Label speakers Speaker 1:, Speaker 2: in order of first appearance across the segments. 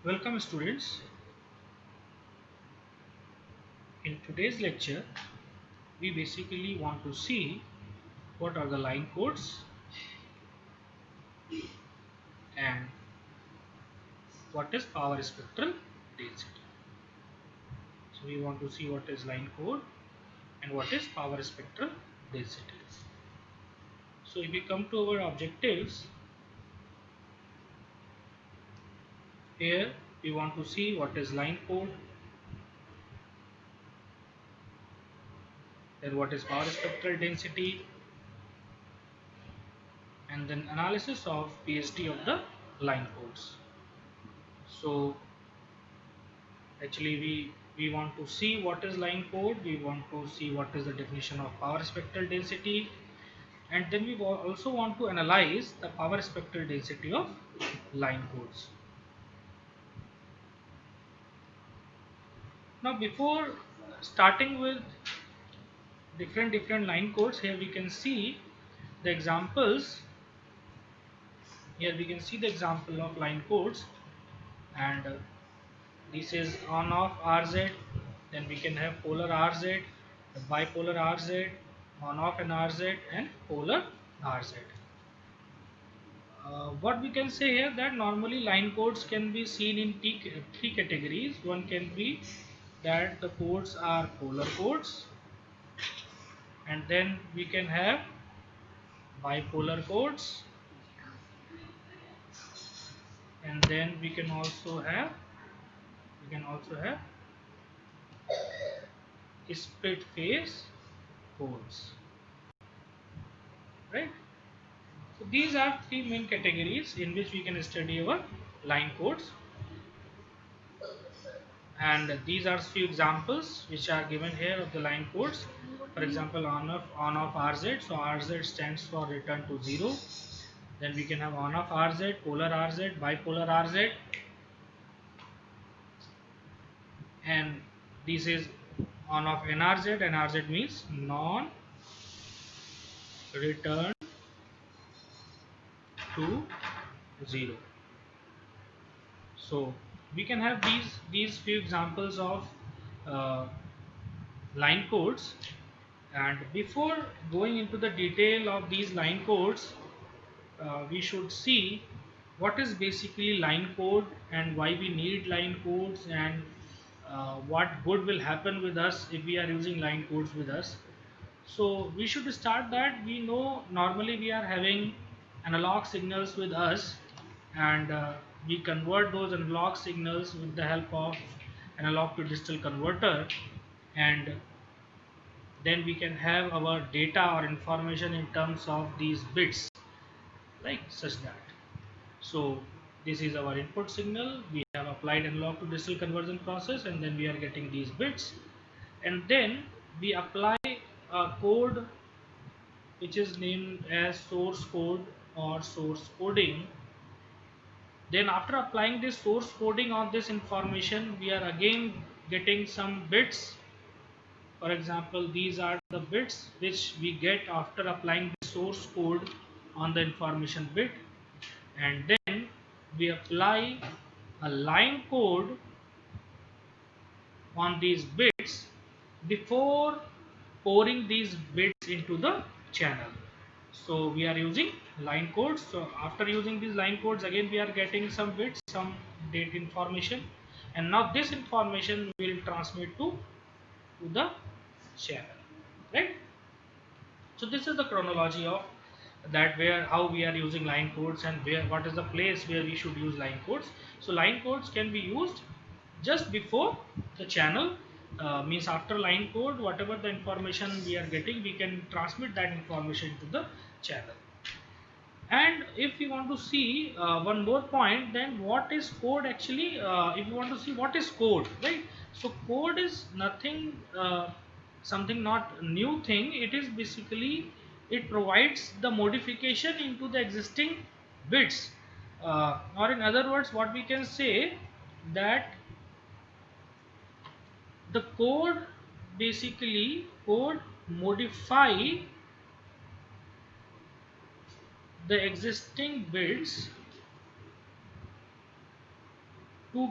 Speaker 1: Welcome students. In today's lecture, we basically want to see what are the line codes and what is power spectral density. So we want to see what is line code and what is power spectral density. So if we come to our objectives, here we want to see what is line code, then what is power spectral density, and then analysis of PSD of the line codes. So actually we want to see what is line code, we want to see what is the definition of power spectral density, and then we also want to analyze the power spectral density of line codes. Now before starting with different line codes, here we can see the examples. Here we can see the example of line codes, and this is on off RZ, then we can have polar RZ, bipolar RZ, on off and RZ, and polar RZ. What we can say here, that normally line codes can be seen in three categories. One can be that the codes are polar codes, and then we can have bipolar codes, and then we can also have split phase codes, right? So these are three main categories in which we can study our line codes, and these are few examples which are given here of the line codes. For example, on off RZ, so RZ stands for return to zero. Then we can have on off RZ, polar RZ, bipolar RZ, and this is on off NRZ. NRZ means non return to zero. So we can have these few examples of uh, line codes, and before going into the detail of these line codes, we should see what is basically line code and why we need line codes, and what good will happen with us if we are using line codes with us. So we should start that we know normally we are having analog signals with us, and we convert those analog signals with the help of analog to digital converter, and then we can have our data or information in terms of these bits, like such that. So this is our input signal, we have applied analog to digital conversion process, and then we are getting these bits, and then we apply a code which is named as source code or source coding. Then after applying this source coding on this information, we are again getting some bits. For example, these are the bits which we get after applying the source code on the information bit, and then we apply a line code on these bits before pouring these bits into the channel. So we are using line codes. So after using these line codes, again we are getting some bits, some date information, and now this information will transmit to the channel, right? So this is the chronology of that, where how we are using line codes and where what is the place where we should use line codes. So line codes can be used just before the channel, means after line code whatever the information we are getting, we can transmit that information to the channel. And if you want to see one more point, then what is code actually, if you want to see what is code, right? So code is nothing, something not new thing. It is basically, it provides the modification into the existing bits, or in other words what we can say, that the code modify the existing bits to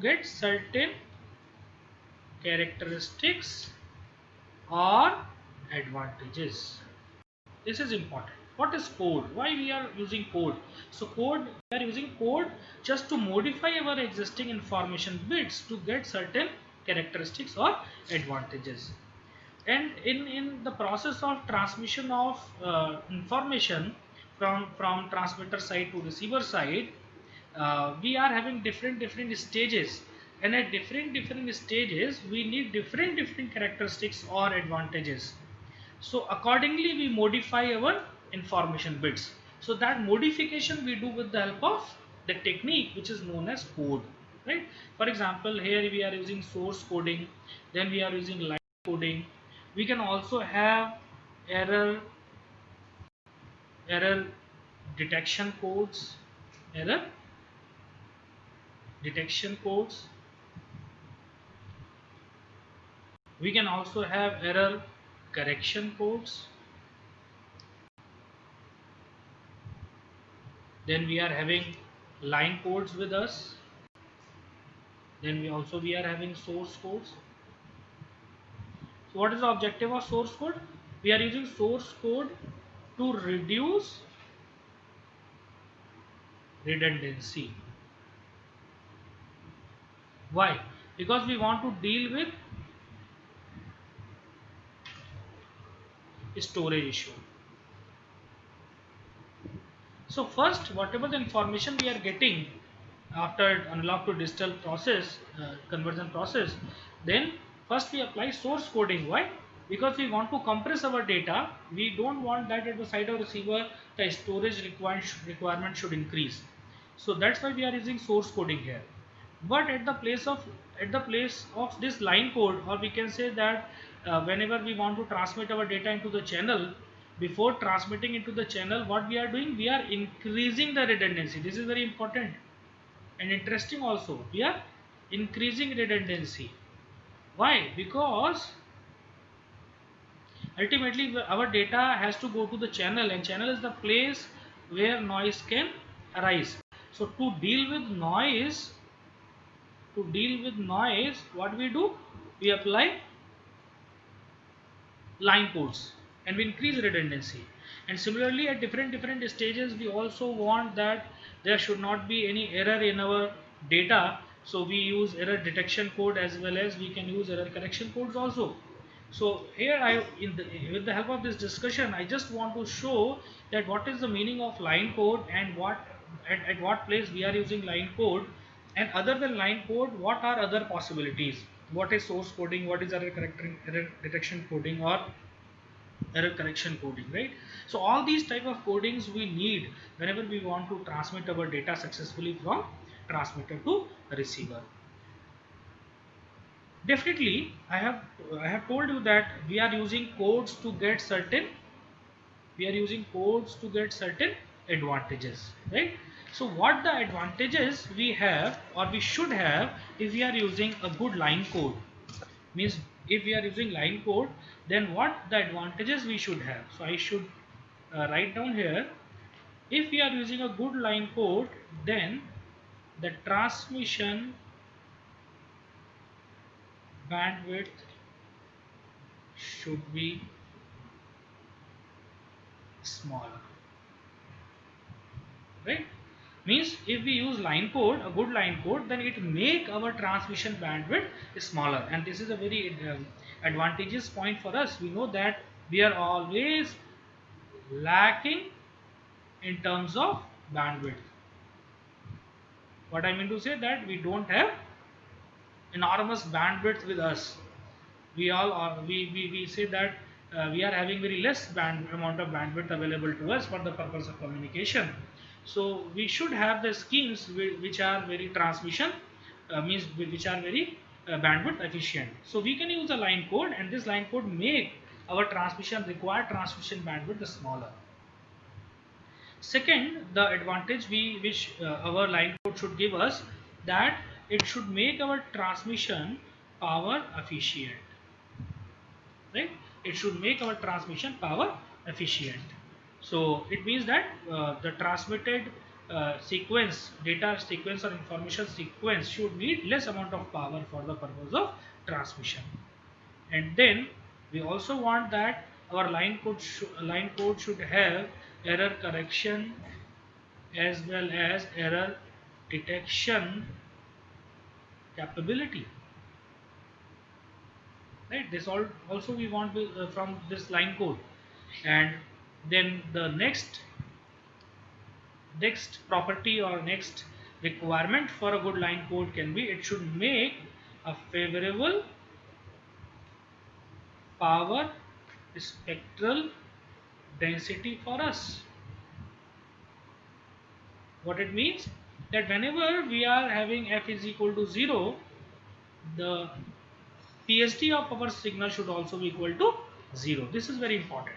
Speaker 1: get certain characteristics or advantages. This is important. What is code? Why we are using code? So code, we are using code just to modify our existing information bits to get certain characteristics or advantages. And in the process of transmission of information from transmitter side to receiver side, we are having different stages, and at different stages we need different characteristics or advantages. So accordingly we modify our information bits. So that modification we do with the help of the technique which is known as code, right? For example, here we are using source coding, then we are using line coding. We can also have error error detection codes, error detection codes. We can also have error correction codes. Then we are having line codes with us. Then we are having source codes. So what is the objective of source code? We are using source code to reduce redundancy. Why? Because we want to deal with storage issue. So first, whatever the information we are getting after analog to digital process, conversion process, then first we apply source coding. Why? Because we want to compress our data. We don't want that at the side of receiver the storage requirement should increase. So that's why we are using source coding here. But at the place of this line code, or we can say that whenever we want to transmit our data into the channel, before transmitting into the channel, what we are doing, we are increasing the redundancy. This is very important and interesting also. We are increasing redundancy. Why? Because ultimately our data has to go to the channel, and channel is the place where noise can arise. So to deal with noise, what we do, we apply line codes and we increase redundancy. And similarly, at different stages, we also want that there should not be any error in our data. So we use error detection code, as well as we can use error correction codes also. So here with the help of this discussion, I just want to show that what is the meaning of line code, and at what place we are using line code, and other than line code, what are other possibilities? What is source coding? What is error detection coding, or error correction coding, right? So all these type of codings we need whenever we want to transmit our data successfully from transmitter to receiver. Definitely, I have told you that we are using codes to get certain advantages, right? So what the advantages we have, or we should have, if we are using a good line code, means if we are using line code, then what the advantages we should have. So I should write down here, if we are using a good line code, then the transmission bandwidth should be smaller, right? Means if we use line code, a good line code, then it make our transmission bandwidth smaller, and this is a very advantageous point for us. We know that we are always lacking in terms of bandwidth. What I mean to say, that we don't have enormous bandwidth with us. We all are, we say that we are having very less amount of bandwidth available to us for the purpose of communication. So we should have the schemes which are very transmission, means which are very bandwidth efficient. So we can use a line code, and this line code make our required transmission bandwidth smaller. Second, the advantage which our line code should give us, that it should make our transmission power efficient, right? It should make our transmission power efficient. So it means that the transmitted sequence, data sequence or information sequence should need less amount of power for the purpose of transmission. And then we also want that our line code should have error correction as well as error detection capability, right? This all also we want from this line code. And then the next property or next requirement for a good line code can be it should make a favorable power spectral density for us. What it means, that whenever we are having f is equal to 0, the PSD of our signal should also be equal to 0. This is very important.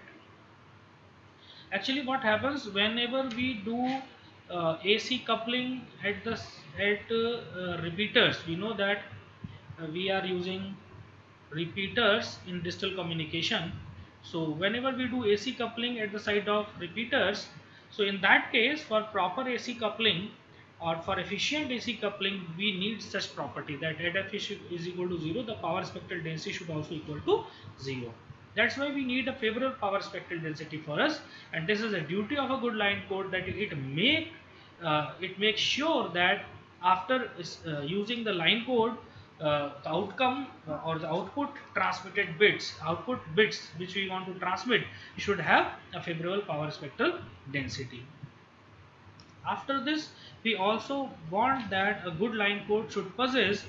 Speaker 1: Actually, what happens whenever we do AC coupling at the repeaters, we know that we are using repeaters in digital communication. So whenever we do AC coupling at the side of repeaters, so in that case, for proper AC coupling or for efficient AC coupling, we need such property that at f is equal to 0, the power spectral density should also equal to 0. That's why we need a favorable power spectral density for us, and this is a duty of a good line code, that it makes sure that after using the line code, the outcome or the output bits which we want to transmit should have a favorable power spectral density. After this, we also want that a good line code should possess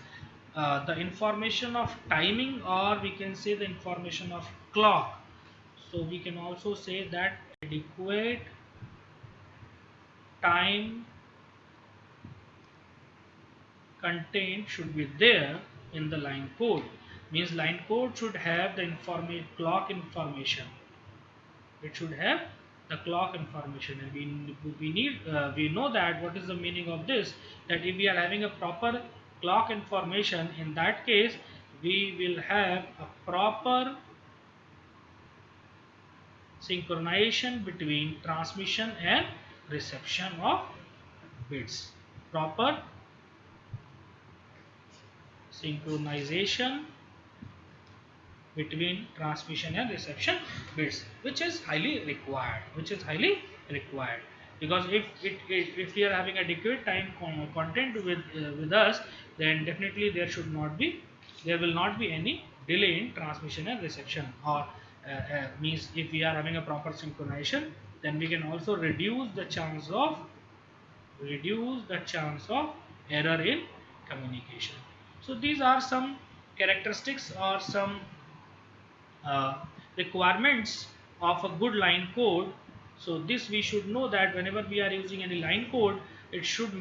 Speaker 1: the information of timing, or we can say the information of clock. So we can also say that adequate time content should be there in the line code. Means line code should have the clock information. It should have the clock information, and we know that what is the meaning of this, that if we are having a proper clock information, in that case we will have a proper synchronization between transmission and reception of bits. Proper synchronization between transmission and reception bits, which is highly required, because if we are having adequate time content with us, then definitely there will not be any delay in transmission and reception, or means if we are having a proper synchronization, then we can also reduce the chance of error in communication. So these are some characteristics or some uh, requirements of a good line code. So this we should know, that whenever we are using any line code, it should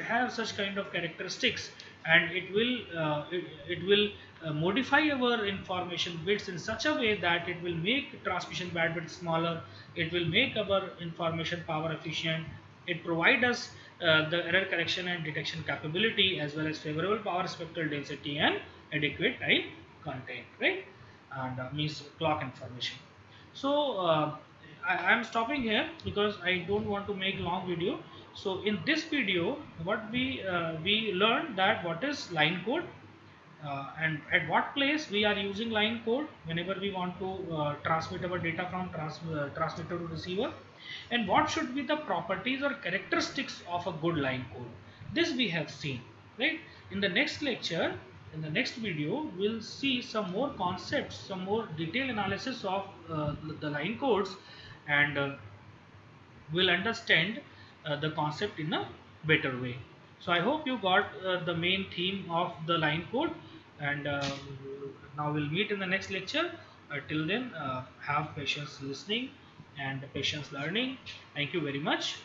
Speaker 1: have such kind of characteristics, and it will modify our information bits in such a way that it will make transmission bandwidth smaller, it will make our information power efficient, it provide us the error correction and detection capability, as well as favorable power spectral density and adequate time content, right? And means clock information. So I am stopping here because I don't want to make long video. So in this video, what we learned that what is line code, and at what place we are using line code whenever we want to transmit our data from transmitter to receiver, and what should be the properties or characteristics of a good line code. This we have seen, right? In the next lecture, in the next video, we'll see some more concepts, some more detailed analysis of the line codes, and will understand the concept in a better way. So I hope you got the main theme of the line code, and now we'll meet in the next lecture. Till then, have patience listening and patience learning. Thank you very much.